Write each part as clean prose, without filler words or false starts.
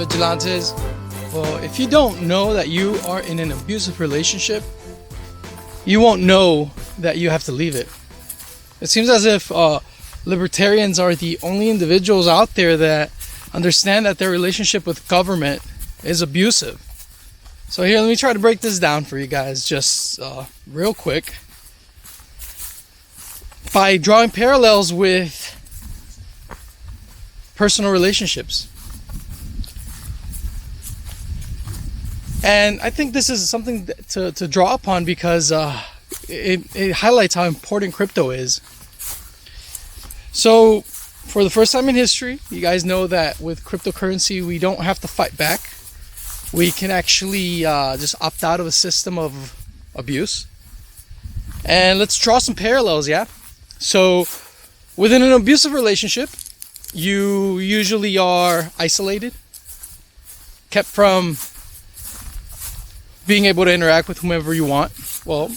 vigilantes. Well, if you don't know that you are in an abusive relationship, you won't know that you have to leave it. It seems as if libertarians are the only individuals out there that understand that their relationship with government is abusive. So here, let me try to break this down for you guys just real quick by drawing parallels with personal relationships. And I think this is something to draw upon because it highlights how important crypto is. So for the first time in history, you guys know that with cryptocurrency, we don't have to fight back. We can actually just opt out of a system of abuse. And let's draw some parallels, yeah? So within an abusive relationship, you usually are isolated, kept from being able to interact with whomever you want. Well,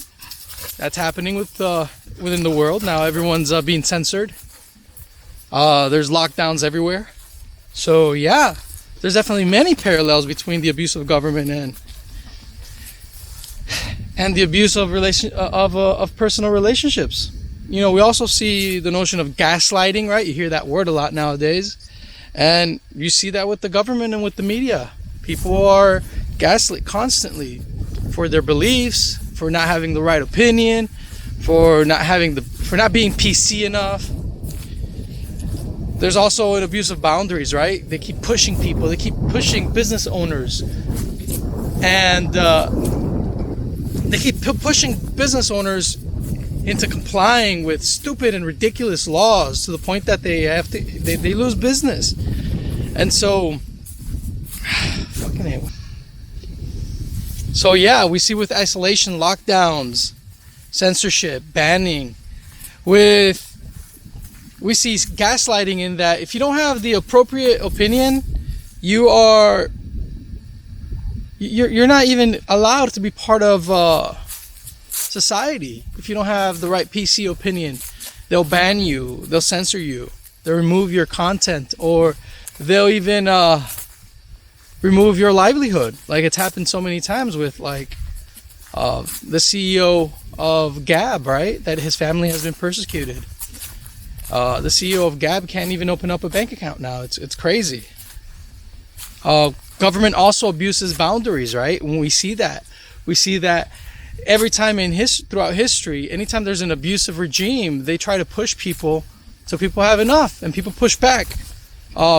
that's happening within the world now. Everyone's being censored. There's lockdowns everywhere. So yeah, there's definitely many parallels between the abuse of government and the abuse of personal relationships. You know, we also see the notion of gaslighting, right? You hear that word a lot nowadays, and you see that with the government and with the media. People are gaslit constantly for their beliefs, for not having the right opinion, for not being PC enough. There's also an abuse of boundaries, right? They keep pushing people, they keep pushing business owners, and they keep pushing business owners into complying with stupid and ridiculous laws to the point that they lose business. And so fucking hell. So yeah, we see with isolation, lockdowns, censorship, banning. We see gaslighting in that if you don't have the appropriate opinion, you're not even allowed to be part of society. If you don't have the right PC opinion, they'll ban you, they'll censor you, they'll remove your content, or they'll even remove your livelihood. Like it's happened so many times with like the CEO of Gab, right? That his family has been persecuted. The CEO of Gab can't even open up a bank account now. It's crazy. Government also abuses boundaries, right? When we see that every time throughout history, anytime there's an abusive regime, they try to push people so people have enough and people push back.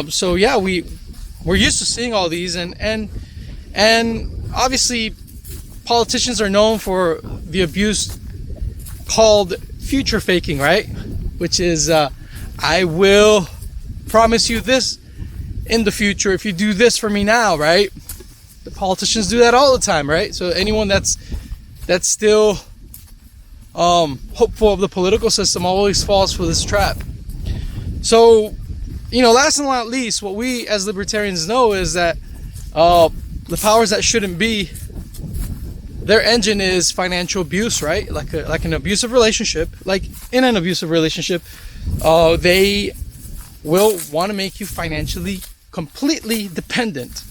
So yeah, we're used to seeing all these, and obviously politicians are known for the abuse called future faking, right? Which is I will promise you this in the future if you do this for me now, right? The politicians do that all the time, right? So anyone that's still hopeful of the political system always falls for this trap. So, you know, last and not least, what we as libertarians know is that the powers that shouldn't be, their engine is financial abuse, right? Like an abusive relationship, like in an abusive relationship, they will want to make you financially completely dependent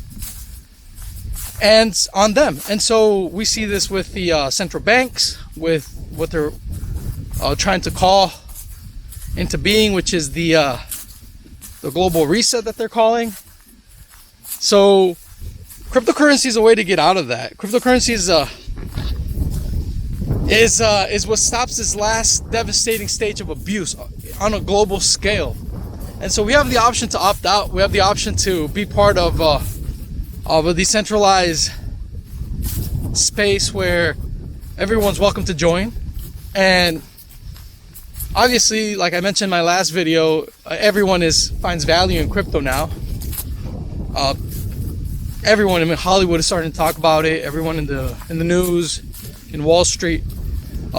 and on them. And so we see this with the central banks, with what they're trying to call into being, which is the global reset that they're calling. So cryptocurrency is a way to get out of that. Cryptocurrency is what stops this last devastating stage of abuse on a global scale. And so we have the option to opt out. We have the option to be part of a decentralized space where everyone's welcome to join. And obviously, like I mentioned in my last video, everyone finds value in crypto now. Everyone in Hollywood is starting to talk about it. Everyone in the news, in Wall Street,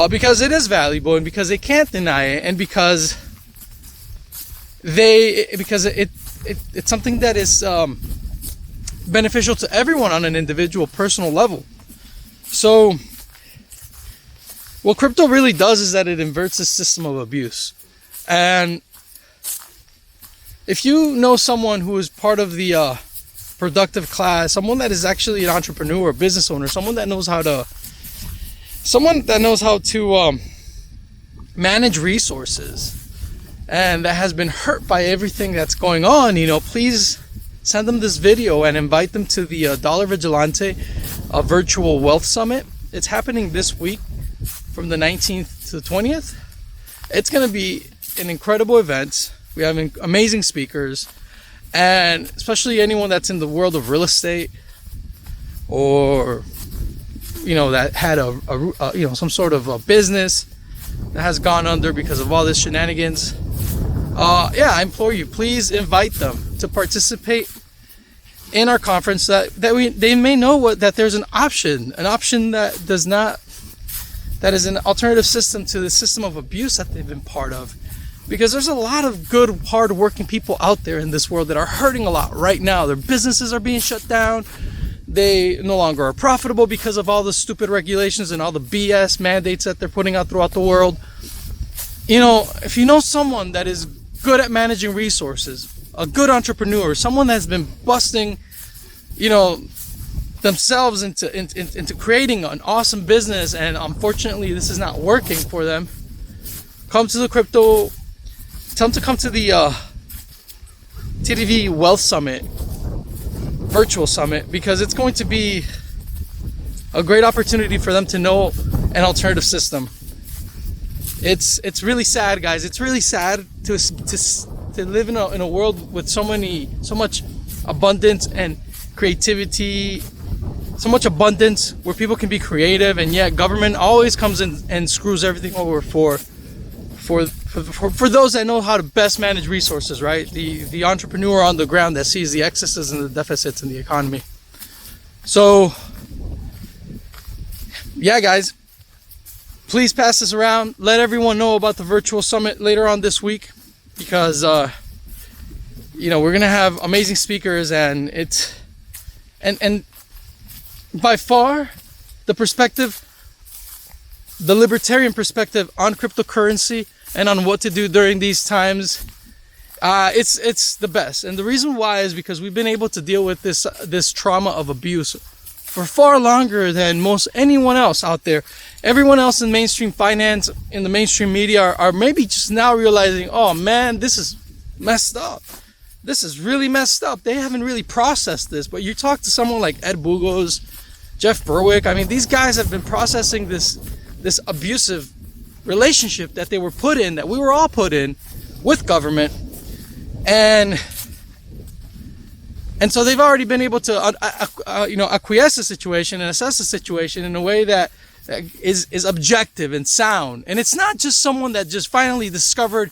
because it is valuable and because they can't deny it, and because it's something that is beneficial to everyone on an individual, personal level. So what crypto really does is that it inverts the system of abuse. And if you know someone who is part of the productive class, someone that is actually an entrepreneur, a business owner, someone that knows how to manage resources, and that has been hurt by everything that's going on, please send them this video and invite them to the Dollar Vigilante Virtual Wealth Summit. It's happening this week from the 19th to the 20th. It's going to be an incredible event. We have amazing speakers, and especially anyone that's in the world of real estate, or that had some sort of a business that has gone under because of all this shenanigans. I implore you, please invite them to participate in our conference, they may know that there's an option that is an alternative system to the system of abuse that they've been part of. Because there's a lot of good, hard-working people out there in this world that are hurting a lot right now. Their businesses are being shut down. They no longer are profitable because of all the stupid regulations and all the BS mandates that they're putting out throughout the world. If you know someone that is good at managing resources, a good entrepreneur, someone that's been busting, themselves into creating an awesome business, and unfortunately this is not working for them, tell them to come to the TDV Wealth Summit, Virtual Summit, because it's going to be a great opportunity for them to know an alternative system. It's really sad, guys. It's really sad to live in a world with so much abundance and creativity, so much abundance where people can be creative, and yet government always comes in and screws everything over for those that know how to best manage resources, right? The entrepreneur on the ground that sees the excesses and the deficits in the economy. So, yeah, guys, please pass this around. Let everyone know about the virtual summit later on this week, because we're gonna have amazing speakers, and by far the libertarian perspective on cryptocurrency and on what to do during these times, it's the best. And the reason why is because we've been able to deal with this trauma of abuse for far longer than most anyone else out there. Everyone else in mainstream finance, in the mainstream media, are maybe just now realizing, oh man, this is messed up. This is really messed up. They haven't really processed this. But you talk to someone like Ed Bugos, Jeff Berwick, these guys have been processing this abusive relationship that they were put in, that we were all put in with government, and so they've already been able to acquiesce the situation and assess the situation in a way that is objective and sound. And it's not just someone that just finally discovered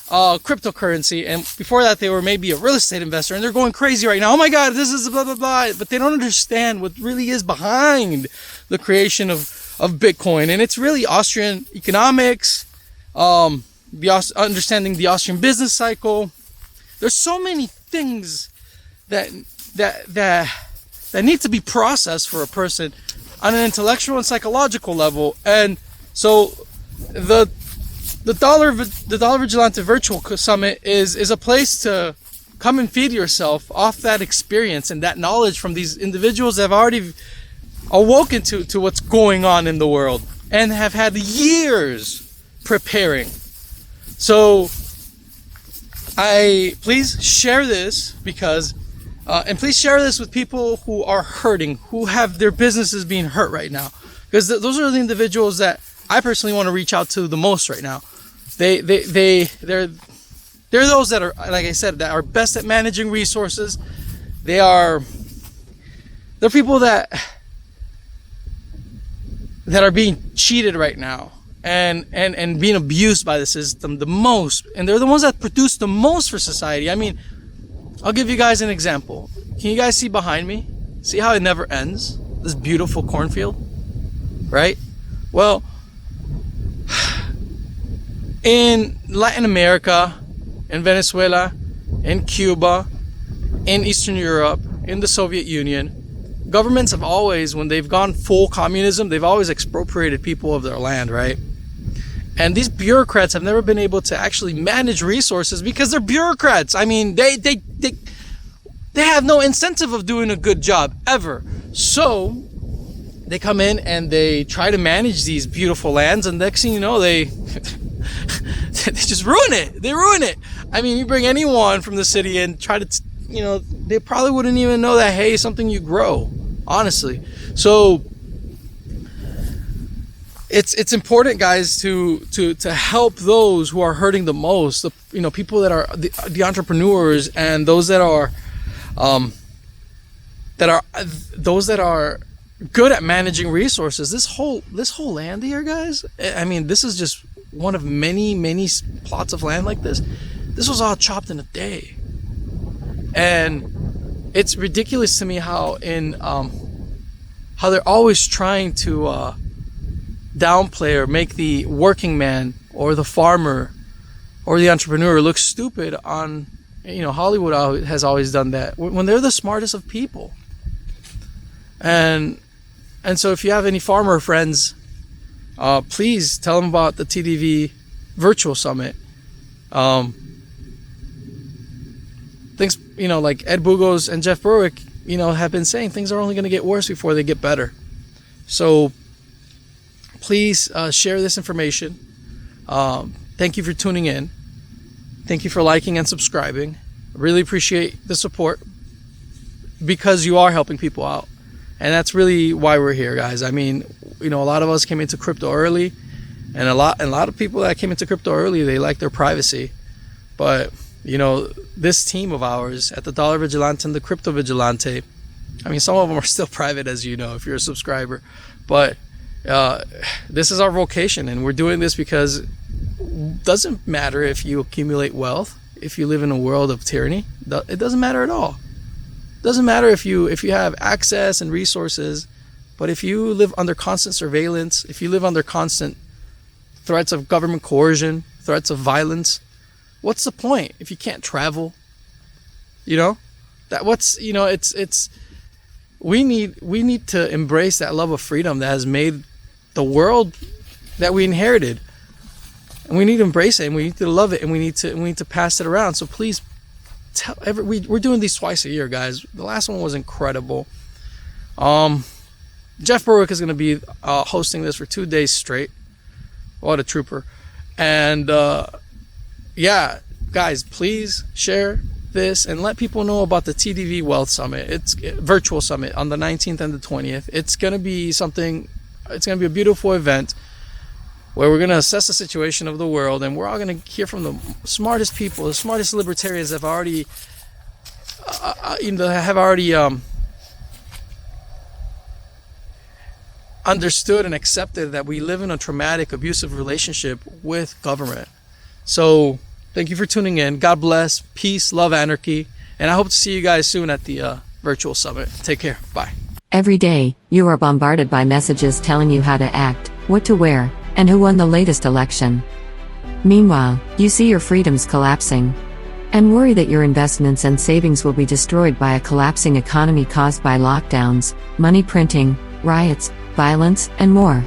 cryptocurrency, and before that they were maybe a real estate investor and they're going crazy right now, oh my god, this is blah blah blah, but they don't understand what really is behind the creation of Bitcoin. And it's really Austrian economics, understanding the Austrian business cycle. There's so many things that need to be processed for a person on an intellectual and psychological level. And so the Dollar Vigilante Virtual Summit is a place to come and feed yourself off that experience and that knowledge from these individuals that have already awoken to what's going on in the world and have had years preparing. So please share this, because and please share this with people who are hurting, who have their businesses being hurt right now, because those are the individuals that I personally want to reach out to the most right now. They're those that are, like I said, that are best at managing resources. They're people that are being cheated right now and being abused by the system the most, and they're the ones that produce the most for society. I'll give you guys an example. Can you guys see behind me? See how it never ends? This beautiful cornfield, right? Well, in Latin America, in Venezuela, in Cuba, in Eastern Europe, in the Soviet Union, governments have always, when they've gone full communism, they've always expropriated people of their land, right? And these bureaucrats have never been able to actually manage resources because they're bureaucrats. they have no incentive of doing a good job ever. So they come in and they try to manage these beautiful lands, and next thing you know, they they just ruin it. They ruin it. I mean, you bring anyone from the city and try to, they probably wouldn't even know that, hey, something you grow, honestly. So it's important, guys, to help those who are hurting the most. The people that are the entrepreneurs, and those that are good at managing resources. This whole land here, guys, I mean, this is just one of many plots of land like this. This was all chopped in a day. And it's ridiculous to me how they're always trying to downplay or make the working man or the farmer or the entrepreneur look stupid on, Hollywood has always done that, when they're the smartest of people. And so if you have any farmer friends, please tell them about the TDV virtual summit. Things, like Ed Bugos and Jeff Berwick, have been saying, things are only going to get worse before they get better. So please share this information. Thank you for tuning in. Thank you for liking and subscribing. I really appreciate the support, because you are helping people out. And that's really why we're here, guys. I mean, a lot of us came into crypto early, and a lot of people that came into crypto early, they like their privacy. But, this team of ours at the Dollar Vigilante and the Crypto Vigilante, I mean, some of them are still private, as you know, if you're a subscriber. But this is our vocation, and we're doing this because it doesn't matter if you accumulate wealth, if you live in a world of tyranny. It doesn't matter at all. Doesn't matter if you have access and resources, but if you live under constant surveillance, if you live under constant threats of government coercion, threats of violence, what's the point if you can't travel? We need to embrace that love of freedom that has made the world that we inherited, and we need to embrace it, and we need to love it, and we need to pass it around. So please. We're doing these twice a year, guys. The last one was incredible. Jeff Berwick is going to be hosting this for 2 days straight. What a trooper. And guys, please share this and let people know about the TDV Wealth Summit. It's a virtual summit on the 19th and the 20th. It's going to be a beautiful event where we're going to assess the situation of the world, and we're all going to hear from the smartest people, the smartest libertarians that have already understood and accepted that we live in a traumatic, abusive relationship with government. So thank you for tuning in. God bless, peace, love, anarchy, and I hope to see you guys soon at the virtual summit. Take care. Bye. Every day, you are bombarded by messages telling you how to act, what to wear, and who won the latest election. Meanwhile, you see your freedoms collapsing, and worry that your investments and savings will be destroyed by a collapsing economy caused by lockdowns, money printing, riots, violence, and more.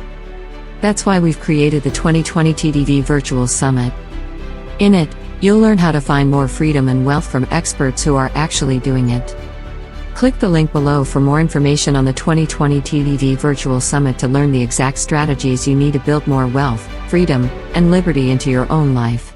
That's why we've created the 2020 TDV Virtual Summit. In it, you'll learn how to find more freedom and wealth from experts who are actually doing it. Click the link below for more information on the 2020 TDV Virtual Summit to learn the exact strategies you need to build more wealth, freedom, and liberty into your own life.